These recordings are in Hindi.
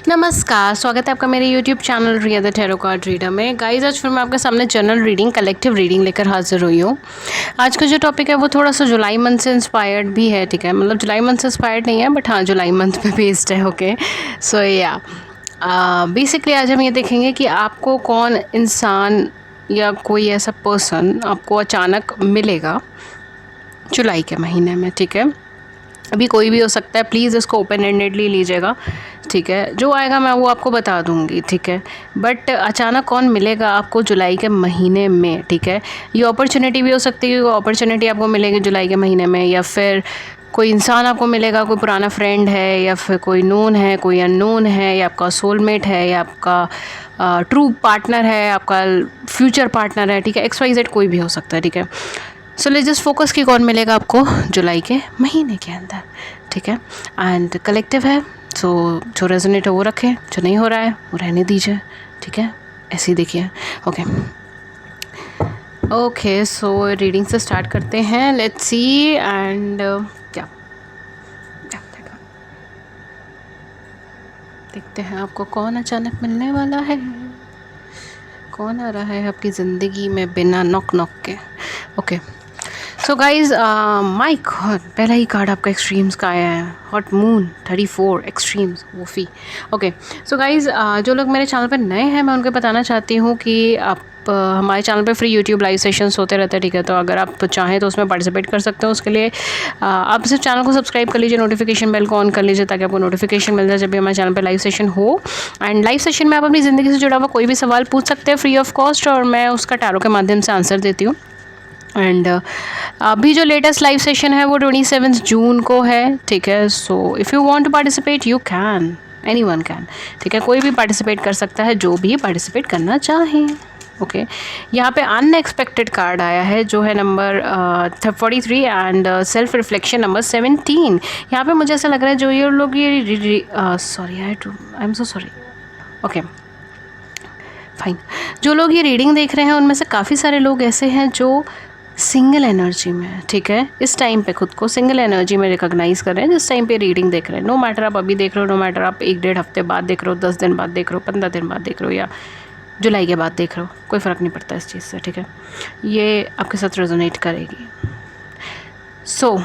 नमस्कार, स्वागत है आपका मेरे YouTube channel Riya the tarot card reader में। गाइस, आज फिर मैं आपके सामने जनरल रीडिंग, कलेक्टिव रीडिंग लेकर हाजिर हुई हूँ। आज का जो टॉपिक है वो थोड़ा सा जुलाई मंथ से इंस्पायर्ड भी है, ठीक है। मतलब जुलाई मंथ से इंस्पायर्ड नहीं है, बट हाँ जुलाई मंथ पे बेस्ड है। ओके, सो या बेसिकली आज हम ये देखेंगे कि आपको कौन इंसान या कोई ऐसा पर्सन आपको अचानक मिलेगा जुलाई के महीने में, ठीक है। अभी कोई भी हो सकता है, प्लीज़ इसको ओपन एंडेडली लीजिएगा, ठीक है। जो आएगा मैं वो आपको बता दूंगी, ठीक है। बट अचानक कौन मिलेगा आपको जुलाई के महीने में, ठीक है। ये अपॉर्चुनिटी भी हो सकती है, अपॉर्चुनिटी आपको मिलेगी जुलाई के महीने में, या फिर कोई इंसान आपको मिलेगा, कोई पुराना फ्रेंड है, या फिर कोई नोन है, कोई अननोन है, या आपका सोलमेट है, या आपका ट्रू पार्टनर है, आपका फ्यूचर पार्टनर है, ठीक है। XYZ कोई भी हो सकता है, ठीक है। सो लेट्स जस्ट फोकस कि कौन मिलेगा आपको जुलाई के महीने के अंदर, ठीक है। एंड कलेक्टिव है, सो जो रेजोनेट है वो रखें, जो नहीं हो रहा है वो रहने दीजिए, ठीक है। ऐसे ही देखिए। ओके, सो रीडिंग से स्टार्ट करते हैं। लेट्स सी एंड क्या देखते हैं आपको कौन अचानक मिलने वाला है, कौन आ रहा है आपकी ज़िंदगी में बिना नॉक के। Okay, so guys my God, पहला ही कार्ड आपका एक्सट्रीम्स का आया है, हॉट मून 34 एक्सट्रीम्स वोफी। ओके, सो गाइज जो लोग मेरे चैनल पर नए हैं मैं उनको बताना चाहती हूँ कि आप हमारे चैनल पे फ्री यूट्यूब लाइव सेशंस होते रहते हैं, ठीक है। तो अगर आप चाहें तो उसमें पार्टिसिपेट कर सकते हो। उसके लिए आप सिर्फ चैनल को सब्सक्राइब कर लीजिए, नोटिफिकेशन बेल को ऑन कर लीजिए, ताकि आपको नोटिफिकेशन मिल जाए जब भी हमारे चैनल पे लाइव सेशन हो। एंड लाइव सेशन में आप अपनी ज़िंदगी से जुड़ा हुआ कोई भी सवाल पूछ सकते हैं फ्री ऑफ कॉस्ट, और मैं उसका टैरो के माध्यम से आंसर देती हूँ। एंड अभी जो लेटेस्ट लाइव सेशन है वो 27 जून को है, ठीक है। So if you want to participate you can, anyone can, ठीक है। कोई भी पार्टिसिपेट कर सकता है जो भी पार्टिसिपेट करना चाहे। ओके, यहाँ पे अनएक्सपेक्टेड कार्ड आया है जो है number 43 and self reflection number 17। यहाँ पे मुझे ऐसा लग रहा है जो ये लोग ये sorry I am so sorry. Okay fine, जो लोग ये रीडिंग देख रहे हैं उनमें से काफ़ी सारे लोग ऐसे हैं जो सिंगल एनर्जी में, ठीक है। इस टाइम पे खुद को सिंगल एनर्जी में रिकॉग्नाइज़ कर रहे हैं जिस टाइम पे रीडिंग देख रहे हैं। नो मैटर आप अभी देख रहे हो, नो मैटर आप 1-1.5 हफ्ते बाद देख रहे हो, 10 दिन बाद देख रहे हो, 15 दिन बाद देख रहे हो, या जुलाई के बाद देख रहे हो, कोई फ़र्क नहीं पड़ता इस चीज़ से, ठीक है। ये आपके साथ रेजोनेट करेगी। सो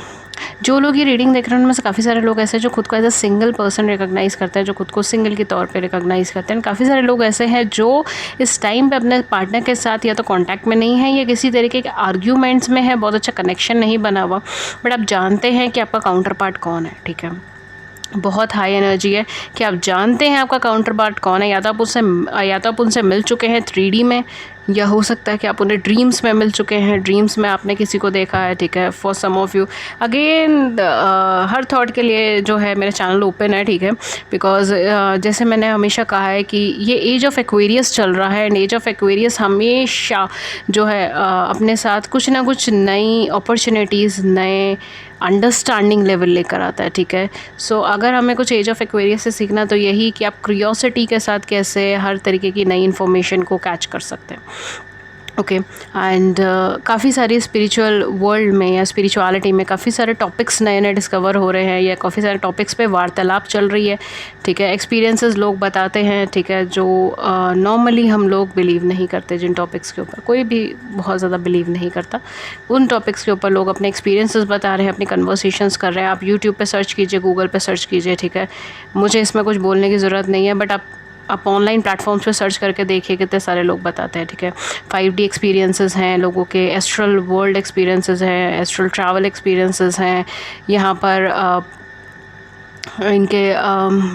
जो लोग ये रीडिंग देख रहे हैं उनमें से काफ़ी सारे लोग ऐसे हैं जो खुद को as a single person recognize करते हैं, जो खुद को सिंगल के तौर पे रिकॉग्नाइज़ करते हैं। काफ़ी सारे लोग ऐसे हैं जो इस टाइम पे अपने पार्टनर के साथ या तो कांटेक्ट में नहीं है, या किसी तरीके के आर्ग्यूमेंट्स में है, बहुत अच्छा कनेक्शन नहीं बना हुआ, बट आप जानते हैं कि आपका काउंटर पार्ट कौन है, ठीक है। बहुत हाई एनर्जी है कि आप जानते हैं आपका काउंटर पार्ट कौन है, या तो आप उनसे मिल चुके हैं 3D में, या हो सकता है कि आप उन्हें ड्रीम्स में मिल चुके हैं, ड्रीम्स में आपने किसी को देखा है, ठीक है। For some of you again हर थॉट के लिए जो है मेरा चैनल ओपन है, ठीक है। बिकॉज जैसे मैंने हमेशा कहा है कि ये एज ऑफ एक्वेरियस चल रहा है, एंड एज ऑफ एक्वेरियस हमेशा जो है अपने साथ कुछ ना कुछ नई अपॉर्चुनिटीज़, नए अंडरस्टैंडिंग लेवल लेकर आता है, ठीक है। सो अगर हमें कुछ एज ऑफ एक्वेरियस से सीखना तो यही कि आप क्यूरियोसिटी के साथ कैसे हर तरीके की नई इन्फॉर्मेशन को कैच कर सकते हैं। ओके, एंड काफ़ी सारी स्पिरिचुअल वर्ल्ड में या स्पिरिचुअलिटी में काफ़ी सारे टॉपिक्स नए नए डिस्कवर हो रहे हैं, या काफ़ी सारे टॉपिक्स पे वार्तालाप चल रही है, ठीक है। एक्सपीरियंसेस लोग बताते हैं, ठीक है, जो नॉर्मली हम लोग बिलीव नहीं करते। जिन टॉपिक्स के ऊपर कोई भी बहुत ज़्यादा बिलीव नहीं करता, उन टॉपिक्स के ऊपर लोग अपने एक्सपीरियंसेस बता रहे हैं, अपनी कन्वर्सेशंस कर रहे हैं। आप यूट्यूब पे सर्च कीजिए, गूगल पे सर्च कीजिए, ठीक है। मुझे इसमें कुछ बोलने की ज़रूरत नहीं है, बट आप ऑनलाइन प्लेटफॉर्म्स पे सर्च करके देखिए कितने सारे लोग बताते हैं, ठीक है। 5D एक्सपीरियंसेस हैं लोगों के, एस्ट्रल वर्ल्ड एक्सपीरियंसेस हैं, एस्ट्रल ट्रैवल एक्सपीरियंसेस हैं, यहाँ पर इनके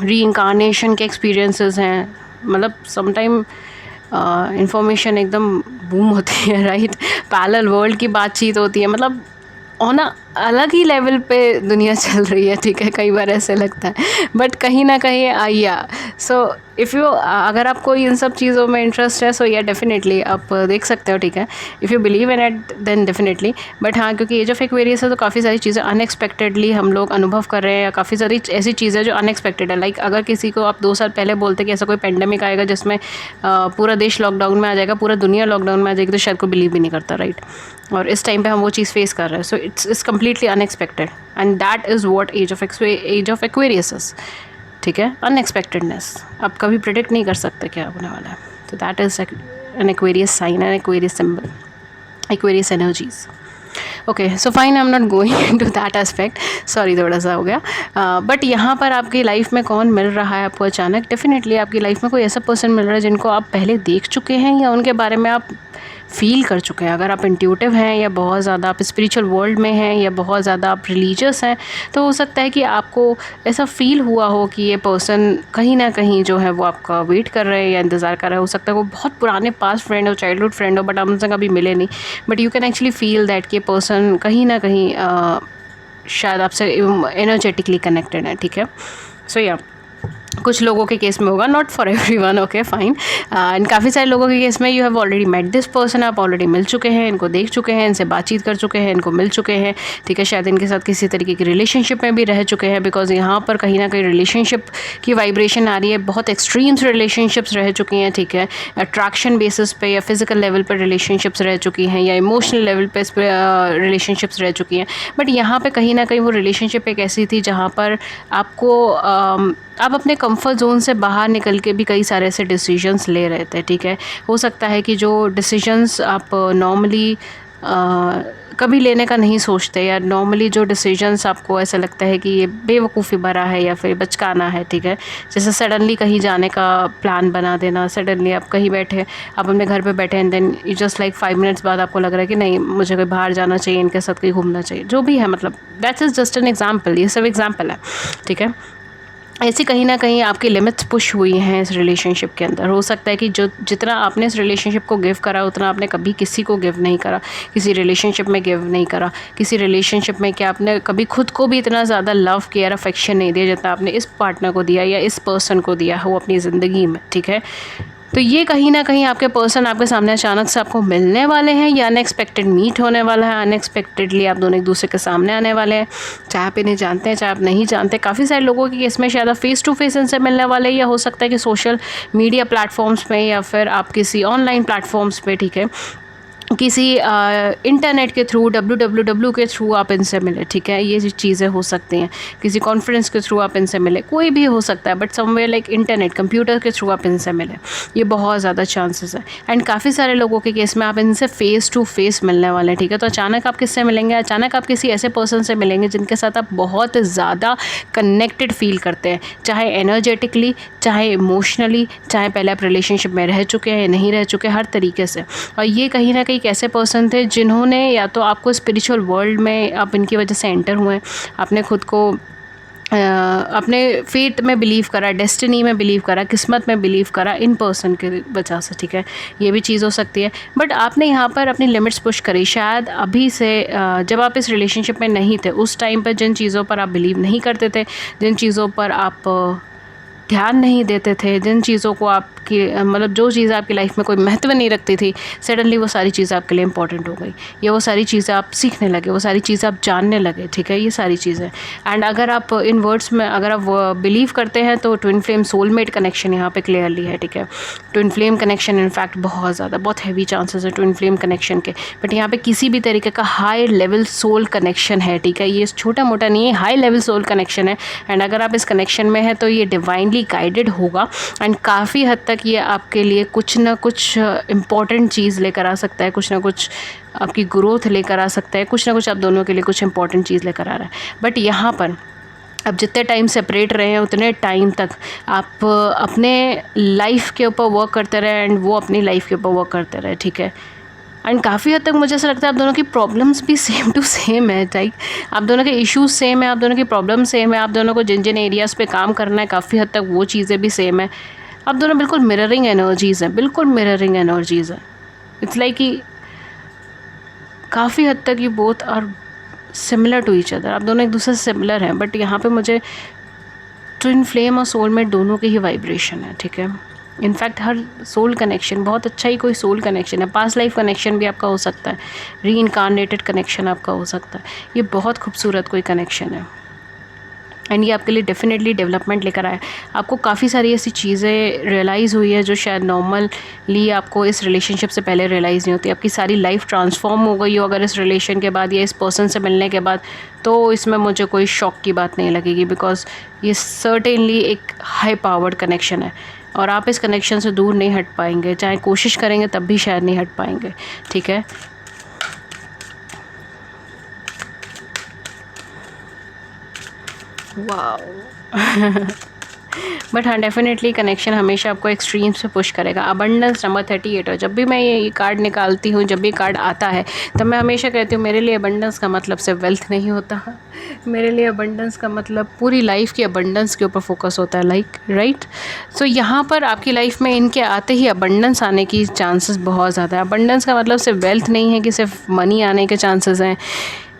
रीइंकार्नेशन के एक्सपीरियंसेस हैं। मतलब समटाइम इंफॉर्मेशन एकदम बूम होती है, राइट। पैरेलल वर्ल्ड की बातचीत होती है, मतलब ऑन अलग ही लेवल पे दुनिया चल रही है, ठीक है। कई बार ऐसे लगता है, बट कहीं ना कहीं या सो इफ़ यू अगर आपको इन सब चीज़ों में इंटरेस्ट है, सो या डेफिनेटली आप देख सकते हो, ठीक है। If you believe in it then definitely. But हाँ, क्योंकि एज ऑफ एक्वेरियस है तो काफ़ी सारी चीज़ें अनएक्सपेक्टेडली हम लोग अनुभव कर रहे हैं, या काफ़ी सारी ऐसी चीज़ें जो अनएक्सपेक्टेड है। लाइक अगर किसी को आप 2 साल पहले बोलते कि ऐसा कोई पेंडेमिक आएगा जिसमें पूरा देश लॉकडाउन में आ जाएगा, पूरा दुनिया लॉकडाउन में आ जाएगी, तो शायद कोई बिलीव भी नहीं करता, राइट। और इस टाइम पे हम वो चीज़ फेस कर रहे हैं, so it's completely unexpected, and that is what age of Aquarius is. ठीक है, अनएक्सपेक्टेडनेस, आप कभी प्रिडिक्ट नहीं कर सकते क्या होने वाला है। तो that is an Aquarius sign, an Aquarius symbol, Aquarius energies. Okay, so fine, I am not going into that aspect, sorry थोड़ा सा हो गया। बट यहाँ पर आपकी लाइफ में कौन मिल रहा है आपको अचानक? डेफिनेटली आपकी लाइफ में कोई ऐसा पर्सन मिल रहा है जिनको आप पहले देख चुके हैं या उनके बारे में आप फील कर चुके हैं। अगर आप इंट्यूटिव हैं या बहुत ज़्यादा आप स्पिरिचुअल वर्ल्ड में हैं या बहुत ज़्यादा आप रिलीजियस हैं, तो हो सकता है कि आपको ऐसा फील हुआ हो कि ये पर्सन कहीं ना कहीं जो है वो आपका वेट कर रहे हैं या इंतज़ार कर रहे हैं। हो सकता है वो बहुत पुराने पास्ट फ्रेंड हो, चाइल्डहुड फ्रेंड हो, बट आप उनसे कभी मिले नहीं, but you can actually feel that कि ये पर्सन कहीं ना कहीं शायद आपसे एनर्जेटिकली कनेक्टेड है, ठीक है। सो या कुछ लोगों के केस में होगा, not for everyone, okay fine. And काफ़ी सारे लोगों के केस में you have already met this person, आप ऑलरेडी मिल चुके हैं, इनको देख चुके हैं, इनसे बातचीत कर चुके हैं, इनको मिल चुके हैं, ठीक है। शायद इनके साथ किसी तरीके की रिलेशनशिप में भी रह चुके हैं, बिकॉज यहाँ पर कहीं ना कहीं रिलेशनशिप की वाइब्रेशन आ रही है। बहुत एक्सट्रीम्स रिलेशनशिप्स रह चुकी हैं, ठीक है। अट्रैक्शन बेसिस पे या फिजिकल लेवल पर रिलेशनशिप्स रह चुकी हैं या इमोशनल लेवल पे रिलेशनशिप्स रह चुकी हैं। बट यहाँ पे कहीं ना कहीं वो रिलेशनशिप एक ऐसी थी जहाँ पर आपको आप अपने कंफर्ट जोन से बाहर निकल के भी कई सारे ऐसे डिसीजंस ले रहे थे, ठीक है। हो सकता है कि जो डिसीजंस आप नॉर्मली कभी लेने का नहीं सोचते, या नॉर्मली जो डिसीजंस आपको ऐसा लगता है कि ये बेवकूफ़ी भरा है या फिर बचकाना है, ठीक है। जैसे सडनली कहीं जाने का प्लान बना देना, सडनली आप कहीं बैठे, आप अपने घर पे बैठे and then just like 5 minutes बाद आपको लग रहा है कि नहीं, मुझे कहीं बाहर जाना चाहिए, इनके साथ कहीं घूमना चाहिए, जो भी है, मतलब that's is just an example, ये सब एग्जाम्पल है, ठीक है। ऐसी कहीं ना कहीं आपकी लिमिट्स पुश हुई हैं इस रिलेशनशिप के अंदर। हो सकता है कि जो जितना आपने इस रिलेशनशिप को गिव करा उतना आपने कभी किसी को गिव नहीं करा, किसी रिलेशनशिप में गिव नहीं करा, किसी रिलेशनशिप में क्या आपने कभी खुद को भी इतना ज़्यादा लव केयर अफेक्शन नहीं दिया जितना आपने इस पार्टनर को दिया या इस पर्सन को दिया हो अपनी ज़िंदगी में, ठीक है। तो ये कहीं ना कहीं आपके पर्सन आपके सामने अचानक से आपको मिलने वाले हैं, या अनएक्सपेक्टेड मीट होने वाला है, अनएक्सपेक्टेडली आप दोनों एक दूसरे के सामने आने वाले हैं, चाहे आप इन्हें जानते हैं चाहे आप नहीं जानते। काफ़ी सारे लोगों के केस में शायद आप फेस टू फेस इनसे मिलने वाले हैं, या हो सकता है कि सोशल मीडिया प्लेटफॉर्म्स में या फिर आप किसी ऑनलाइन प्लेटफॉर्म्स पे, ठीक है, किसी इंटरनेट के थ्रू, www के थ्रू आप इनसे मिले, ठीक है। ये चीज़ें हो सकती हैं, किसी कॉन्फ्रेंस के थ्रू आप इनसे मिले, कोई भी हो सकता है, but somewhere like internet, computer के थ्रू आप इनसे मिले, ये बहुत ज़्यादा चांसेस है। एंड काफ़ी सारे लोगों के केस में आप इनसे फेस टू फेस मिलने वाले हैं, ठीक है। तो अचानक आप किससे मिलेंगे? अचानक आप किसी ऐसे पर्सन से मिलेंगे जिनके साथ आप बहुत ज़्यादा कनेक्टेड फील करते हैं, चाहे एनर्जेटिकली, चाहे इमोशनली, चाहे पहले आप रिलेशनशिप में रह चुके हैं या नहीं रह चुके, हर तरीके से। और ये कहीं ना कहीं एक ऐसे पर्सन थे जिन्होंने या तो आपको स्पिरिचुअल वर्ल्ड में आप इनकी वजह से एंटर हुए, आपने खुद को अपने फेथ में बिलीव करा, डेस्टिनी में बिलीव करा, किस्मत में बिलीव करा इन पर्सन के वजह से, ठीक है। ये भी चीज़ हो सकती है, बट आपने यहाँ पर अपनी लिमिट्स पुश करी। शायद अभी से जब आप इस रिलेशनशिप में नहीं थे उस टाइम पर जिन चीज़ों पर आप बिलीव नहीं करते थे, जिन चीज़ों पर आप ध्यान नहीं देते थे, जिन चीज़ों को आपकी मतलब जो चीज़ आपकी लाइफ में कोई महत्व नहीं रखती थी, सडनली वो सारी चीज़ें आपके लिए इंपॉर्टेंट हो गई, या वो सारी चीज़ें आप सीखने लगे, वो सारी चीज़ें आप जानने लगे, ठीक है। ये सारी चीज़ें, एंड अगर आप इन वर्ड्स में अगर आप बिलीव करते हैं तो ट्विन फ्लेम सोलमेट कनेक्शन यहाँ पे क्लियरली है, ठीक है। ट्विन फ्लेम कनेक्शन इनफैक्ट बहुत ज़्यादा, बहुत हैवी चांसेस है ट्विन फ्लेम कनेक्शन के, बट यहाँ पे किसी भी तरीके का हाई लेवल सोल कनेक्शन है, ठीक है। ये छोटा मोटा नहीं है, हाई लेवल सोल कनेक्शन है। एंड अगर आप इस कनेक्शन में हैं तो ये डिवाइनली गाइडेड होगा, एंड काफ़ी हद तक ये आपके लिए कुछ ना कुछ इम्पॉर्टेंट चीज़ लेकर आ सकता है, कुछ ना कुछ आपकी ग्रोथ लेकर आ सकता है, कुछ ना कुछ आप दोनों के लिए कुछ इंपॉर्टेंट चीज़ लेकर आ रहा है। बट यहाँ पर अब जितने टाइम सेपरेट रहे हैं उतने टाइम तक आप अपने लाइफ के ऊपर वर्क करते रहे, एंड वो अपनी लाइफ के ऊपर वर्क करते रहे, ठीक है। एंड काफ़ी हद तक मुझे ऐसा लगता है आप दोनों की प्रॉब्लम्स भी सेम टू सेम है, लाइक आप दोनों के इश्यूज सेम है, आप दोनों की प्रॉब्लम सेम है, आप दोनों को जिन जिन एरियाज़ पे काम करना है काफ़ी हद तक वो चीज़ें भी सेम है। आप दोनों बिल्कुल मिररिंग एनर्जीज़ हैं, बिल्कुल मिररिंग एनर्जीज़ हैं। इट्स लाइक कि काफ़ी हद तक ये both are similar to each other, आप दोनों एक दूसरे से सिमिलर हैं। बट यहाँ पे मुझे ट्विन फ्लेम और सोलमेट दोनों की ही वाइब्रेशन है, ठीक है। इनफैक्ट हर सोल कनेक्शन बहुत अच्छा ही कोई सोल कनेक्शन है, पास्ट लाइफ कनेक्शन भी आपका हो सकता है, री इनकारनेटेड कनेक्शन आपका हो सकता है, ये बहुत खूबसूरत कोई कनेक्शन है। एंड ये आपके लिए डेफिनेटली डेवलपमेंट लेकर आया। आपको काफ़ी सारी ऐसी चीज़ें रियलाइज़ हुई है जो शायद नॉर्मली आपको इस रिलेशनशिप से पहले रियलाइज़ नहीं होती। आपकी सारी लाइफ ट्रांसफॉर्म हो गई हो अगर इस रिलेशन के बाद या इस पर्सन से मिलने के बाद, तो इसमें मुझे कोई शॉक की बात नहीं लगेगी, बिकॉज ये सर्टेनली एक हाई पावर्ड कनेक्शन है और आप इस कनेक्शन से दूर नहीं हट पाएंगे, चाहे कोशिश करेंगे तब भी शायद नहीं हट पाएंगे, ठीक है। वाओ बट हाँ, डेफिनेटली कनेक्शन हमेशा आपको एक्सट्रीम से पुश करेगा। अबंडेंस नंबर 38, और जब भी मैं ये कार्ड निकालती हूँ, जब भी कार्ड आता है, तब मैं हमेशा कहती हूँ मेरे लिए अबंडेंस का मतलब सिर्फ वेल्थ नहीं होता, मेरे लिए अबंडेंस का मतलब पूरी लाइफ की अबंडेंस के ऊपर फोकस होता है, लाइक राइट। सो यहाँ पर आपकी लाइफ में इनके आते ही अबंडेंस आने की चांसेस बहुत ज़्यादा है। अबंडेंस का मतलब सिर्फ वेल्थ नहीं है कि सिर्फ मनी आने के चांसेस हैं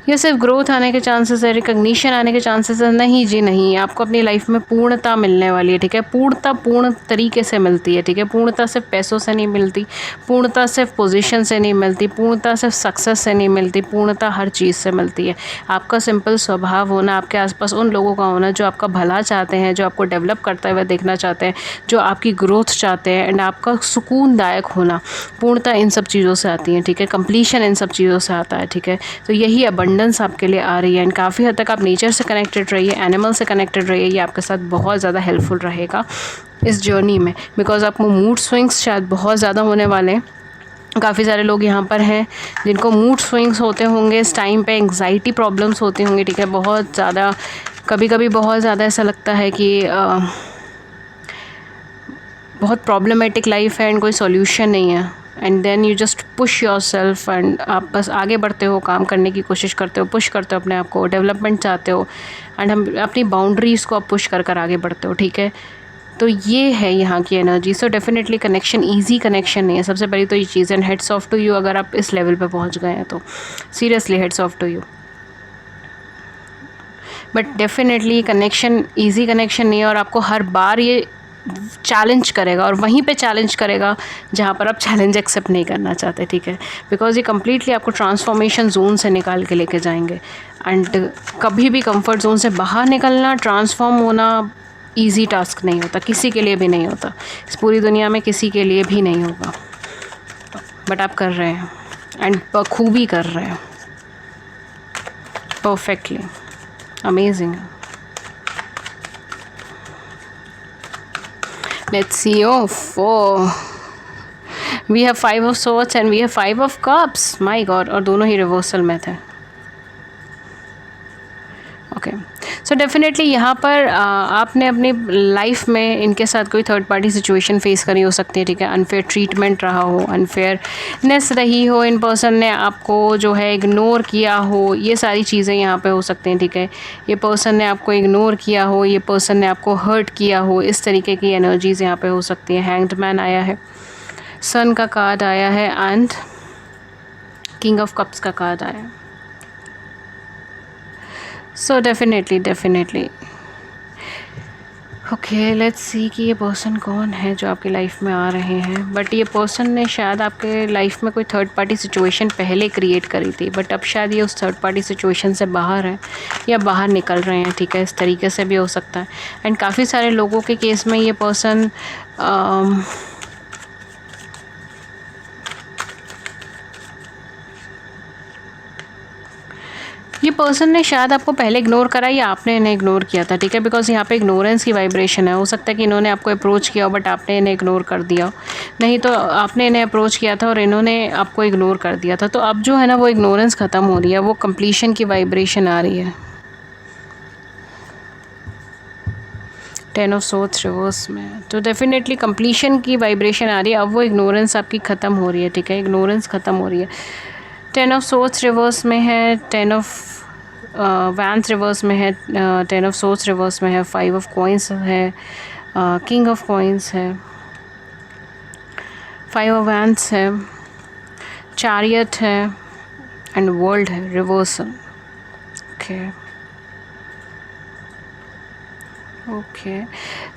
या सिर्फ ग्रोथ आने के चांसेस है, रिकग्निशन आने के चांसेस है, नहीं जी नहीं। आपको अपनी लाइफ में पूर्णता मिलने वाली है, ठीक है। पूर्णता पूर्ण तरीके से मिलती है, ठीक है। पूर्णता सिर्फ पैसों से नहीं मिलती, पूर्णता सिर्फ पोजीशन से नहीं मिलती, पूर्णता सिर्फ सक्सेस से नहीं मिलती, पूर्णता हर चीज़ से मिलती है। आपका सिंपल स्वभाव होना, आपके आसपास उन लोगों का होना जो आपका भला चाहते हैं, जो आपको डेवलप करते हुए देखना चाहते हैं, जो आपकी ग्रोथ चाहते हैं, एंड आपका सुकूनदायक होना, पूर्णता इन सब चीज़ों से आती है, ठीक है। कंप्लीशन इन सब चीज़ों से आता है, ठीक है। तो यही अबंडेंस आपके लिए आ रही है, एंड काफ़ी हद तक आप नेचर से कनेक्टेड रहिए, एनिमल से कनेक्टेड रहिए। ये आपके साथ बहुत ज़्यादा हेल्पफुल रहेगा इस जर्नी में, बिकॉज आपको मूड स्विंग्स शायद बहुत ज़्यादा होने वाले हैं। काफ़ी सारे लोग यहाँ पर हैं जिनको मूड स्विंग्स होते होंगे इस टाइम पे, एंग्जाइटी प्रॉब्लम्स होती होंगी, ठीक है। बहुत ज़्यादा, कभी कभी बहुत ज़्यादा ऐसा लगता है कि बहुत प्रॉब्लमेटिक लाइफ है एंड कोई सॉल्यूशन नहीं है, and then you just push yourself, एंड आप बस आगे बढ़ते हो, काम करने की कोशिश करते हो, पुश करते हो अपने आप को, डेवलपमेंट चाहते हो, एंड हम अपनी बाउंड्रीज़ को आप पुश कर कर आगे बढ़ते हो, ठीक है। तो ये है यहाँ की energy. So definitely connection easy connection नहीं है, सबसे पहली तो ये चीज़, and hats off to you अगर आप इस लेवल पे पहुँच गए हैं तो seriously hats off to you. But definitely connection easy connection नहीं है, और आपको हर बार ये चैलेंज करेगा, और वहीं पे चैलेंज करेगा जहाँ पर आप चैलेंज एक्सेप्ट नहीं करना चाहते, ठीक है। बिकॉज ये कम्प्लीटली आपको ट्रांसफॉर्मेशन जोन से निकाल के लेके जाएंगे, एंड कभी भी कंफर्ट जोन से बाहर निकलना, ट्रांसफॉर्म होना इजी टास्क नहीं होता, किसी के लिए भी नहीं होता, इस पूरी दुनिया में किसी के लिए भी नहीं होगा। बट आप कर रहे हैं, एंड बखूबी कर रहे हैं, perfectly, amazing. Let's see. Oh, 4. We have 5 of swords and we have 5 of cups. My God. और दोनों ही रिवर्सल में थे। ओके, सो डेफिनेटली यहाँ पर आपने अपनी लाइफ में इनके साथ कोई थर्ड पार्टी सिचुएशन फेस करी हो सकती है, ठीक है। अनफेयर ट्रीटमेंट रहा हो, अनफेयरनेस रही हो, इन पर्सन ने आपको जो है इग्नोर किया हो, ये सारी चीज़ें यहाँ पे हो सकती हैं, ठीक है। ये पर्सन ने आपको इग्नोर किया हो, ये पर्सन ने आपको हर्ट किया हो, इस तरीके की एनर्जीज़ यहाँ पे हो सकती हैं। हैंग्ड मैन आया है, सन का कार्ड आया है, एंड किंग ऑफ कप्स का कार्ड आया है। So definitely okay, let's see कि ये पर्सन कौन है जो आपकी लाइफ में आ रहे हैं। बट ये पर्सन ने शायद आपके लाइफ में कोई थर्ड पार्टी सिचुएशन पहले क्रिएट करी थी, बट अब शायद ये उस थर्ड पार्टी सिचुएशन से बाहर है या बाहर निकल रहे हैं, ठीक है। इस तरीके से भी हो सकता है। एंड काफ़ी सारे लोगों के केस में ये पर्सन ये पर्सन ने शायद आपको पहले इग्नोर करा या आपने इन्हें इग्नोर किया था, ठीक है। बिकॉज यहाँ पे इग्नोरेंस की वाइब्रेशन है। हो सकता है कि इन्होंने आपको अप्रोच किया हो बट आपने इन्हें इग्नोर कर दिया, नहीं तो आपने इन्हें अप्रोच किया था और इन्होंने आपको इग्नोर कर दिया था। तो अब जो है ना वो इग्नोरेंस ख़त्म हो रही है, वो कंप्लीशन की वाइब्रेशन आ रही है। 10 ऑफ सोर्ड्स रिवर्स में, तो डेफिनेटली कंप्लीशन की वाइब्रेशन आ रही है। अब वो इग्नोरेंस आपकी ख़त्म हो रही है, ठीक है। इग्नोरेंस ख़त्म हो रही है। 10 ऑफ सोर्ड्स रिवर्स में है, 10 ऑफ वैंस रिवर्स में है, 10 ऑफ सोर्ड्स रिवर्स में है, 5 ऑफ कॉइंस है, किंग ऑफ कॉइंस है, 5 ऑफ वैंस है, चैरियट है, एंड वर्ल्ड है रिवर्सल। Okay, okay.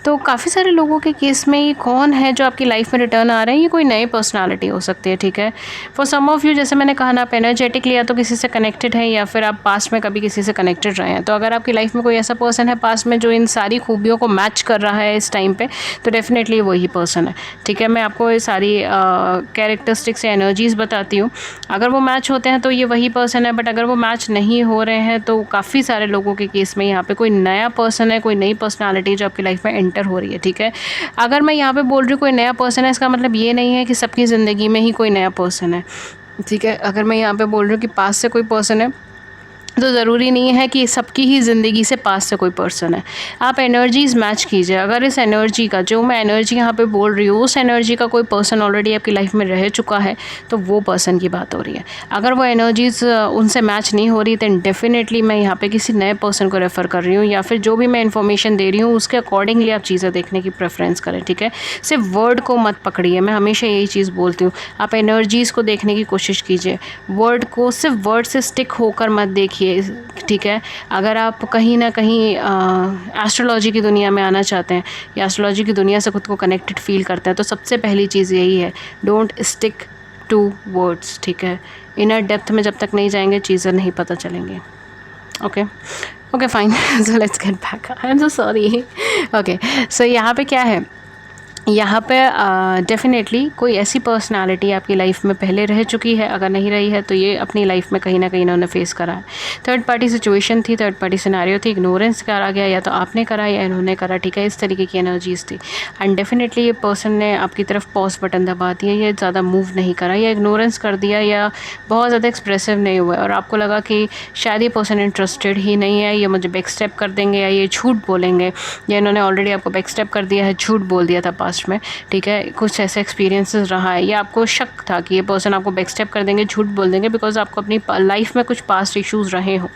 तो काफ़ी सारे लोगों के केस में ये कौन है जो आपकी लाइफ में रिटर्न आ रहे हैं, ये कोई नई पर्सनालिटी हो सकती है, ठीक है। फॉर सम ऑफ यू, जैसे मैंने कहा ना, आप एनर्जेटिकली या तो किसी से कनेक्टेड हैं या फिर आप पास्ट में कभी किसी से कनेक्टेड रहे हैं। तो अगर आपकी लाइफ में कोई ऐसा पर्सन है पास्ट में जो इन सारी खूबियों को मैच कर रहा है इस टाइम पे, तो डेफिनेटली वही पर्सन है, ठीक है। मैं आपको ये सारी कैरेक्टरिस्टिक्स या एनर्जीज़ बताती हूँ। अगर वो मैच होते हैं तो ये वही पर्सन है, बट अगर वो मैच नहीं हो रहे हैं तो काफ़ी सारे लोगों के केस में यहाँ पे कोई नया पर्सन है, कोई नई पर्सनालिटी जो आपकी लाइफ में एंटर हो रही है, ठीक है। अगर मैं यहाँ पे बोल रही हूँ कोई नया पर्सन है, इसका मतलब ये नहीं है कि सबकी ज़िंदगी में ही कोई नया पर्सन है, ठीक है। अगर मैं यहाँ पे बोल रही हूँ कि पास से कोई पर्सन है, तो ज़रूरी नहीं है कि सबकी ही ज़िंदगी से पास से कोई पर्सन है। आप एनर्जीज़ मैच कीजिए। अगर इस एनर्जी का, जो मैं एनर्जी यहाँ पे बोल रही हूँ, उस एनर्जी का कोई पर्सन ऑलरेडी आपकी लाइफ में रह चुका है, तो वो पर्सन की बात हो रही है। अगर वो एनर्जीज़ उनसे मैच नहीं हो रही, दैन डेफिनेटली मैं यहाँ पे किसी नए पर्सन को रेफ़र कर रही हूँ, या फिर जो भी मैं इन्फॉर्मेशन दे रही हूँ उसके अकॉर्डिंगली आप चीज़ें देखने की प्रेफरेंस करें, ठीक है। सिर्फ वर्ड को मत पकड़िए, मैं हमेशा यही चीज़ बोलती हूँ। आप एनर्जीज़ को देखने की कोशिश कीजिए, वर्ड को सिर्फ वर्ड से स्टिक होकर मत देखिए, ठीक है। अगर आप कहीं ना कहीं एस्ट्रोलॉजी की दुनिया में आना चाहते हैं या एस्ट्रोलॉजी की दुनिया से खुद को कनेक्टेड फील करते हैं, तो सबसे पहली चीज़ यही है, डोंट स्टिक टू वर्ड्स, ठीक है। इनर डेप्थ में जब तक नहीं जाएंगे चीज़ें नहीं पता चलेंगी। Okay okay fine, so let's get back. I am so sorry. Okay, so यहाँ पे क्या है, यहाँ पे डेफिनेटली कोई ऐसी पर्सनालिटी आपकी लाइफ में पहले रह चुकी है। अगर नहीं रही है तो ये अपनी लाइफ में कहीं ना कहीं इन्होंने फेस करा है। थर्ड पार्टी सिचुएशन थी, थर्ड पार्टी सिनेरियो थी, इग्नोरेंस करा गया, या तो आपने करा या इन्होंने करा, ठीक है। इस तरीके की एनर्जीज थी। एंड डेफिनेटली ये पर्सन ने आपकी तरफ पॉज बटन दबा दिया, या ज़्यादा मूव नहीं करा, या इग्नोरेंस कर दिया, या बहुत ज़्यादा एक्सप्रेसिव नहीं हुआ, और आपको लगा कि शायद ये पर्सन इंटरेस्टेड ही नहीं है, ये मुझे बैक स्टेप कर देंगे, या ये झूठ बोलेंगे, या इन्होंने ऑलरेडी आपको बैक स्टेप कर दिया है, झूठ बोल दिया था पास्ट में, ठीक है। कुछ ऐसा एक्सपीरियंसेस रहा है, या आपको शक था कि ये पर्सन आपको बैक स्टेप कर देंगे, झूठ बोल देंगे, बिकॉज आपको अपनी लाइफ में कुछ पास्ट इश्यूज़ रहे हो,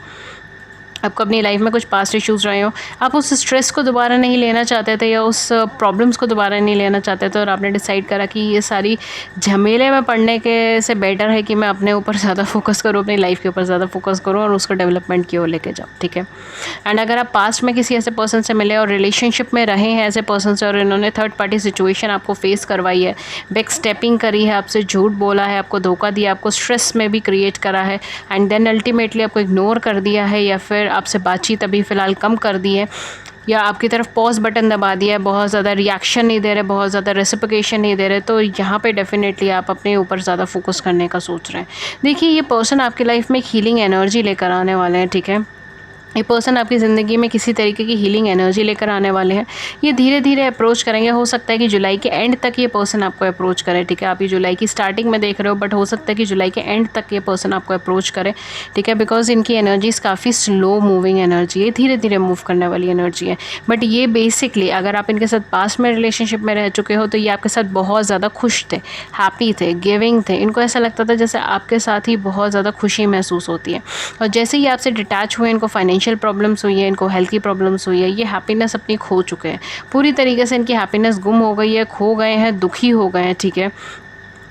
आपको अपनी लाइफ में कुछ पास्ट इश्यूज़ रहे हो, आप उस स्ट्रेस को दोबारा नहीं लेना चाहते थे, या उस प्रॉब्लम्स को दोबारा नहीं लेना चाहते थे, और आपने डिसाइड करा कि ये सारी झमेले में पढ़ने के से बेटर है कि मैं अपने ऊपर ज़्यादा फोकस करूँ, अपनी लाइफ के ऊपर ज़्यादा फोकस करूँ, और उसको डेवलपमेंट की ओर लेके जाऊँ, ठीक है। एंड अगर आप पास्ट में किसी ऐसे पर्सन से मिले और रिलेशनशिप में रहे हैं ऐसे पर्सन से, और इन्होंने थर्ड पार्टी सिचुएशन आपको फेस करवाई है, बैक स्टेपिंग करी है, आपसे झूठ बोला है, आपको धोखा दिया, आपको स्ट्रेस में भी क्रिएट करा है, एंड देन अल्टीमेटली आपको इग्नोर कर दिया है, या फिर आपसे बातचीत अभी फ़िलहाल कम कर दी है, या आपकी तरफ पॉज बटन दबा दिया है, बहुत ज़्यादा रिएक्शन नहीं दे रहे, बहुत ज़्यादा रेसिप्रोकेशन नहीं दे रहे, तो यहाँ पे डेफिनेटली आप अपने ऊपर ज़्यादा फोकस करने का सोच रहे हैं। देखिए, ये पर्सन आपकी लाइफ में एक हीलिंग एनर्जी लेकर आने वाले हैं, ठीक है। ये पर्सन आपकी ज़िंदगी में किसी तरीके की हीलिंग एनर्जी लेकर आने वाले हैं। ये धीरे धीरे अप्रोच करेंगे। हो सकता है कि जुलाई के एंड तक ये पर्सन आपको अप्रोच करे, ठीक है। आप ये जुलाई की स्टार्टिंग में देख रहे हो, बट हो सकता है कि जुलाई के एंड तक ये पर्सन आपको अप्रोच करे, ठीक है। बिकॉज इनकी एनर्जीज़ काफ़ी स्लो मूविंग एनर्जी है, धीरे धीरे मूव करने वाली एनर्जी है। बट ये बेसिकली अगर आप इनके साथ पास्ट में रिलेशनशिप में रह चुके हो तो ये आपके साथ बहुत ज़्यादा खुश थे, हैप्पी थे, गिविंग थे। इनको ऐसा लगता था जैसे आपके साथ ही बहुत ज़्यादा खुशी महसूस होती है, और जैसे ही आपसे डिटैच हुए, इनको फाइनेंशियल प्रॉब्लम्स हुई है, इनको हेल्थ की प्रॉब्लम्स हुई है, ये हैप्पीनेस अपनी खो चुके हैं। पूरी तरीके से इनकी हैप्पीनेस गुम हो गई है, खो गए हैं, दुखी हो गए हैं, ठीक है।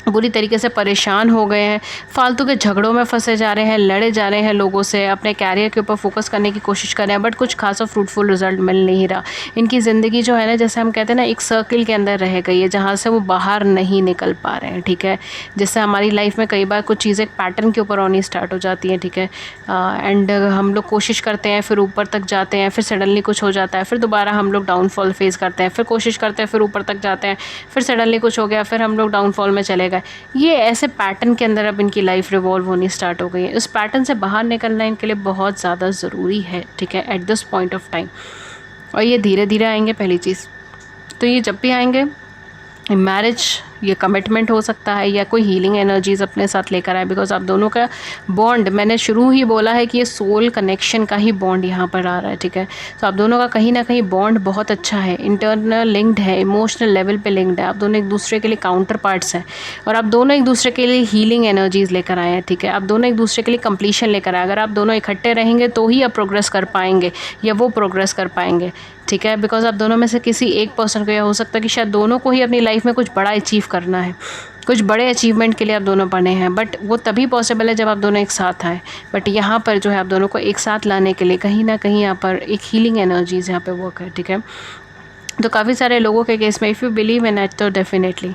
बुरी तरीके से परेशान हो गए हैं, फालतू के झगड़ों में फंसे जा रहे हैं, लड़े जा रहे हैं लोगों से, अपने कैरियर के ऊपर फोकस करने की कोशिश कर रहे हैं, बट कुछ खासा फ्रूटफुल रिजल्ट मिल नहीं रहा। इनकी ज़िंदगी जो है ना, जैसे हम कहते हैं ना, एक सर्किल के अंदर रह गई है जहाँ से वो बाहर नहीं निकल पा रहे हैं, ठीक है। जैसे हमारी लाइफ में कई बार कुछ चीज़ें पैटर्न के ऊपर आनी स्टार्ट हो जाती हैं, ठीक है। एंड हम लोग कोशिश करते हैं, फिर ऊपर तक जाते हैं, फिर सडनली कुछ हो जाता है, फिर दोबारा हम लोग डाउनफॉल फेस करते हैं, फिर कोशिश करते हैं, फिर ऊपर तक जाते हैं, फिर सडनली कुछ हो गया, फिर हम लोग डाउनफॉल में चले गए। ये ऐसे पैटर्न के अंदर अब इनकी लाइफ रिवॉल्व होनी स्टार्ट हो गई है। इस पैटर्न से बाहर निकलना इनके लिए बहुत ज़्यादा ज़रूरी है, ठीक है, at this point of time. और ये धीरे धीरे आएंगे। पहली चीज़ तो ये जब भी आएंगे, मैरिज, ये कमिटमेंट हो सकता है, या कोई हीलिंग एनर्जीज अपने साथ लेकर आए, बिकॉज आप दोनों का बॉन्ड, मैंने शुरू ही बोला है कि ये सोल कनेक्शन का ही बॉन्ड यहाँ पर आ रहा है, ठीक है। तो आप दोनों का कहीं ना कहीं बॉन्ड बहुत अच्छा है, इंटरनल लिंक्ड है, इमोशनल लेवल पे लिंक्ड है। आप दोनों एक दूसरे के लिए काउंटर पार्ट्स हैं, और आप दोनों एक दूसरे के लिए हीलिंग एनर्जीज लेकर आए हैं, ठीक है। आप दोनों एक दूसरे के लिए कंप्लीशन लेकर आए। अगर आप दोनों इकट्ठे रहेंगे तो ही आप प्रोग्रेस कर पाएंगे, या वो प्रोग्रेस कर पाएंगे, ठीक है। बिकॉज आप दोनों में से किसी एक पर्सन को, या हो सकता है कि शायद दोनों को ही अपनी लाइफ में कुछ बड़ा अचीव करना है, कुछ बड़े अचीवमेंट के लिए आप दोनों बने हैं, बट वो तभी पॉसिबल है जब आप दोनों एक साथ आए। बट यहाँ पर जो है आप दोनों को एक साथ लाने के लिए कहीं ना कहीं यहाँ पर एक हीलिंग एनर्जीज यहाँ पे वर्क है, ठीक है। तो काफ़ी सारे लोगों के केस में if you believe in it तो डेफिनेटली,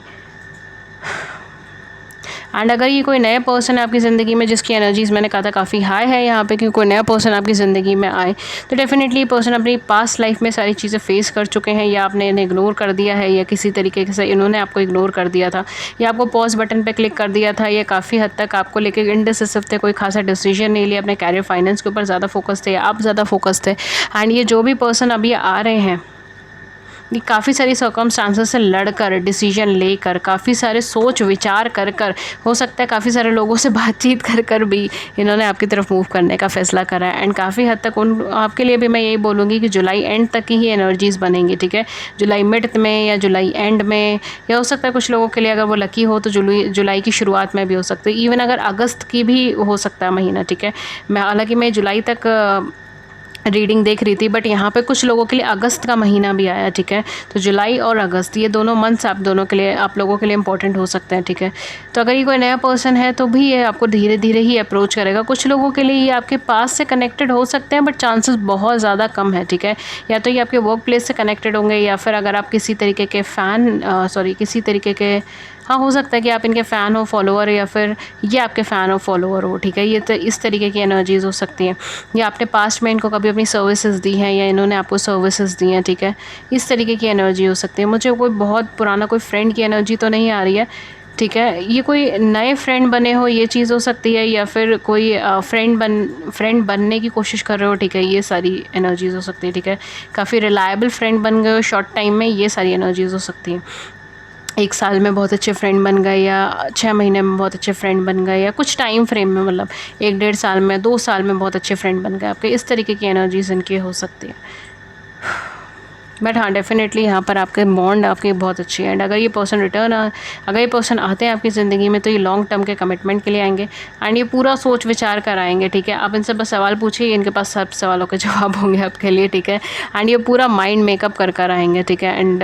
एंड अगर ये कोई नया पर्सन है आपकी ज़िंदगी में जिसकी एनर्जीज़ मैंने कहा था काफ़ी हाई है यहाँ पे, क्योंकि कोई नया पर्सन आपकी ज़िंदगी में आए तो डेफिनेटली ये पर्सन अपनी पास्ट लाइफ में सारी चीज़ें फेस कर चुके हैं, या आपने इन्हें इग्नोर कर दिया है, या किसी तरीके से इन्होंने आपको इग्नोर कर दिया था, या आपको पॉज बटन पर क्लिक कर दिया था, या काफ़ी हद तक आपको लेकर इनडिसिसिव थे, कोई खासा डिसीजन नहीं लिया, अपने कैरियर फाइनेंस के ऊपर ज़्यादा फोकस थे, या आप ज़्यादा फोकस थे। एंड ये जो भी पर्सन अभी आ रहे हैं ये काफ़ी सारी सर्कमस्टांसेस से लड़कर, डिसीजन लेकर, काफ़ी सारे सोच विचार कर कर, हो सकता है काफ़ी सारे लोगों से बातचीत कर कर भी इन्होंने आपकी तरफ मूव करने का फ़ैसला करा है। एंड काफ़ी हद तक उन आपके लिए भी मैं यही बोलूँगी कि जुलाई एंड तक की ही एनर्जीज़ बनेंगी, ठीक है। जुलाई मिड में या जुलाई एंड में, या हो सकता है कुछ लोगों के लिए अगर वो लकी हो तो जुलाई की शुरुआत में भी हो सकती है, इवन अगर अगस्त की भी हो सकता है महीना, ठीक है। हालांकि मैं जुलाई तक रीडिंग देख रही थी, बट यहाँ पे कुछ लोगों के लिए अगस्त का महीना भी आया, ठीक है। तो जुलाई और अगस्त ये दोनों मंथ्स आप दोनों के लिए, आप लोगों के लिए इंपॉर्टेंट हो सकते हैं, ठीक है। तो अगर ये कोई नया पर्सन है तो भी ये आपको धीरे धीरे ही अप्रोच करेगा। कुछ लोगों के लिए ये आपके पास से कनेक्टेड हो सकते हैं, बट चांसेस बहुत ज़्यादा कम है, ठीक है। या तो ये आपके वर्क प्लेस से कनेक्टेड होंगे, या फिर अगर आप किसी तरीके के किसी तरीके के, हाँ हो सकता है कि आप इनके फ़ैन हो, फॉलोअर, या फिर ये आपके फ़ैन हो, फॉलोअर हो, ठीक है। ये तो इस तरीके की एनर्जीज़ हो सकती हैं, या आपने पास्ट में इनको कभी अपनी सर्विसेज दी हैं, या इन्होंने आपको सर्विसेज दी हैं, ठीक है। इस तरीके की एनर्जी हो सकती है। मुझे कोई बहुत पुराना कोई फ्रेंड की एनर्जी तो नहीं आ रही है, ठीक है। ये कोई नए फ्रेंड बने हो ये चीज़ हो सकती है, या फिर कोई फ्रेंड बनने की कोशिश कर रहे हो, ठीक है। ये सारी एनर्जीज़ हो सकती है, ठीक है। काफ़ी रिलायबल फ्रेंड बन गए हो शॉर्ट टाइम में, ये सारी एनर्जीज़ हो सकती हैं। 1 साल में बहुत अच्छे फ्रेंड बन गए, या 6 महीने में बहुत अच्छे फ्रेंड बन गए, या कुछ टाइम फ्रेम में, मतलब 1-1.5 साल में, 2 साल में बहुत अच्छे फ्रेंड बन गए आपके। इस तरीके की एनर्जीज इनकी हो सकती है। बट हाँ डेफिनेटली यहाँ पर आपके बॉन्ड आपकी बहुत अच्छी है। एंड अगर ये पर्सन आते हैं आपकी ज़िंदगी में तो ये लॉन्ग टर्म के कमिटमेंट के लिए आएंगे, एंड ये पूरा सोच विचार कर आएंगे, ठीक है। आप इनसे बस सवाल पूछिए, इनके पास सब सवालों के जवाब होंगे आपके लिए, ठीक है। एंड ये पूरा माइंड मेकअप कर आएंगे, ठीक है। एंड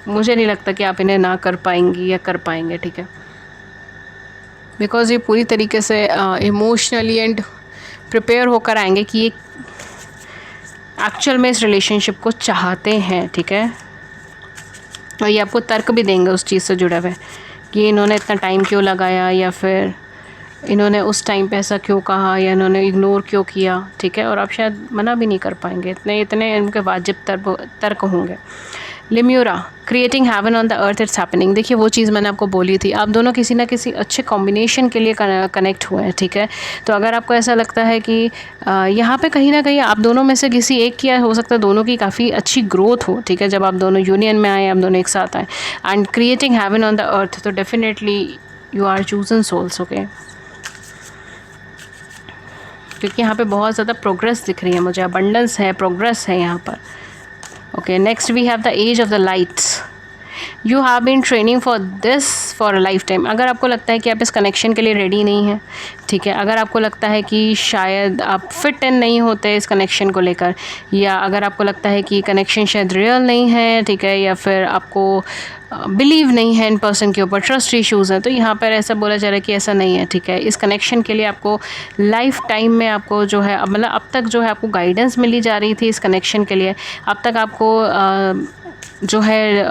मुझे नहीं लगता कि आप इन्हें ना कर पाएंगी या कर पाएंगे, ठीक है। बिकॉज़ ये पूरी तरीके से इमोशनली एंड प्रिपेयर होकर आएंगे कि ये एक्चुअल में इस रिलेशनशिप को चाहते हैं, ठीक है। और ये आपको तर्क भी देंगे उस चीज़ से जुड़े हुए कि इन्होंने इतना टाइम क्यों लगाया, या फिर इन्होंने उस टाइम पे ऐसा क्यों कहा, या इन्होंने इग्नोर क्यों किया, ठीक है। और आप शायद मना भी नहीं कर पाएंगे, इतने इनके वाजिब तर्क होंगे। Lemuria, creating heaven on the earth, it's happening. देखिए वो चीज़ मैंने आपको बोली थी, आप दोनों किसी ना किसी अच्छे कॉम्बिनेशन के लिए कनेक्ट हुए हैं, ठीक है। तो अगर आपको ऐसा लगता है कि यहाँ पे कहीं ना कहीं आप दोनों में से किसी एक की, हो सकता है दोनों की काफ़ी अच्छी ग्रोथ हो, ठीक है। जब आप दोनों यूनियन में आए, आप दोनों एक साथ आए, and creating heaven on the earth, तो definitely you are chosen souls, okay. क्योंकि यहाँ पे बहुत ज़्यादा प्रोग्रेस दिख रही है मुझे, अबंडेंस है, प्रोग्रेस है यहाँ पर। Okay, next we have the age of the lights. You have been training for this for a lifetime. अगर आपको लगता है कि आप इस कनेक्शन के लिए रेडी नहीं हैं, ठीक है, अगर आपको लगता है कि शायद आप फिट इन नहीं होते इस कनेक्शन को लेकर, या अगर आपको लगता है कि कनेक्शन शायद रियल नहीं है, ठीक है, या फिर आपको बिलीव नहीं है इन पर्सन के ऊपर, ट्रस्ट इश्यूज़ हैं, तो यहाँ पर ऐसा बोला जा रहा है कि ऐसा नहीं है, ठीक है। इस कनेक्शन के लिए आपको लाइफ टाइम में आपको जो है, मतलब अब तक जो है आपको गाइडेंस मिली जा रही थी इस कनेक्शन के लिए, अब तक आपको जो है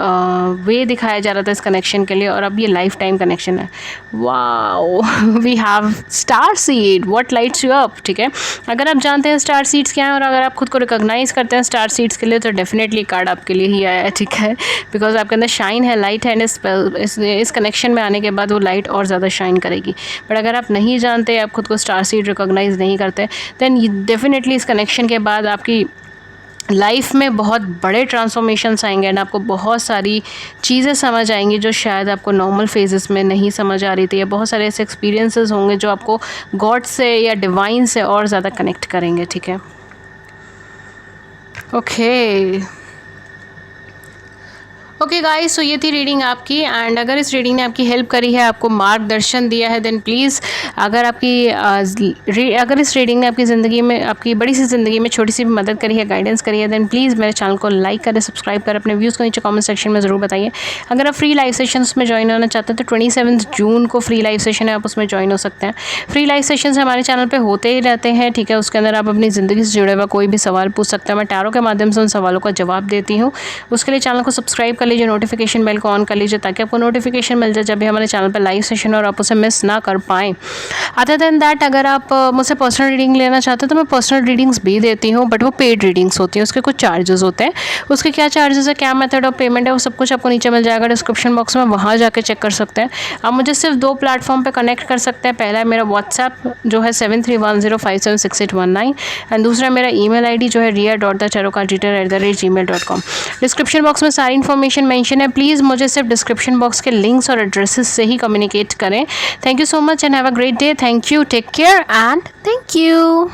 वे दिखाया जा रहा था इस कनेक्शन के लिए, और अब ये लाइफ टाइम कनेक्शन है। Wow, we have star seed, what lights you up, ठीक है। अगर आप जानते हैं स्टार सीड्स क्या हैं, और अगर आप खुद को रिकॉग्नाइज करते हैं स्टार सीड्स के लिए, तो डेफिनेटली कार्ड आपके लिए ही आया है, ठीक है। बिकॉज आपके अंदर शाइन है, लाइट है, इस कनेक्शन में आने के बाद वो लाइट और ज़्यादा शाइन करेगी। बट अगर आप नहीं जानते, आप खुद को स्टार सीड रिकॉग्नाइज नहीं करते, दैन डेफिनेटली इस कनेक्शन के बाद आपकी लाइफ में बहुत बड़े ट्रांसफॉर्मेशंस आएंगे, एंड आपको बहुत सारी चीज़ें समझ आएंगी जो शायद आपको नॉर्मल फेजेस में नहीं समझ आ रही थी, या बहुत सारे ऐसे एक्सपीरियंसेस होंगे जो आपको गॉड से या डिवाइन से और ज़्यादा कनेक्ट करेंगे, ठीक है। ओके, ओके गाइस, सो ये थी रीडिंग आपकी। एंड अगर इस रीडिंग ने आपकी हेल्प करी है, आपको मार्गदर्शन दिया है, देन प्लीज़ अगर इस रीडिंग ने आपकी ज़िंदगी में, आपकी बड़ी सी ज़िंदगी में छोटी सी भी मदद करी है, गाइडेंस करी है, देन प्लीज़ मेरे चैनल को लाइक करें, सब्सक्राइब करें, अपने व्यूज़ को नीचे कमेंट सेक्शन में ज़रूर बताइए। अगर आप फ्री लाइव सेशंस में ज्वाइन होना चाहते हैं तो 27 जून को फ्री लाइव सेशन है, आप उसमें ज्वाइन हो सकते हैं। फ्री लाइव सेशंस हमारे चैनल पर होते ही रहते हैं, ठीक है। उसके अंदर आप अपनी ज़िंदगी से जुड़े हुआ कोई भी सवाल पूछ सकते हैं, मैं टैरो के माध्यम से उन सवालों का जवाब देती हूँ। उसके लिए चैनल को सब्सक्राइब कर लीजिए, नोटिफिकेशन बेल को ऑन कर लीजिए ताकि आपको नोटिफिकेशन मिल जाए जब भी हमारे चैनल पर लाइव सेशन और आप उसे मिस ना कर पाएँ। अदर देन दैट, अगर आप मुझसे पर्सनल रीडिंग लेना चाहते हैं तो मैं पर्सनल रीडिंग्स भी देती हूँ, बट वो पेड रीडिंग्स होती हैं, उसके कुछ चार्जेस होते हैं। उसके क्या चार्जेस है, क्या मेथड ऑफ पेमेंट है, वो सब कुछ आपको नीचे मिल जाएगा डिस्क्रिप्शन बॉक्स में, वहाँ जाके चेक कर सकते हैं। आप मुझे सिर्फ 2 प्लेटफॉर्म पर कनेक्ट कर सकते हैं। पहला है मेरा व्हाट्सएप जो है 7310576819 एंड दूसरा मेरा ईमेल आईडी जो है ria.tarokarditer@gmail.com। डिस्क्रिप्शन बॉक्स में सारी इन्फॉर्मेशन मेंशन है। प्लीज़ मुझे सिर्फ डिस्क्रिप्शन बॉक्स के लिंक्स और एड्रेसेस से ही कम्युनिकेट करें। Thank you so much and have a great day. Thank you, take care and thank you.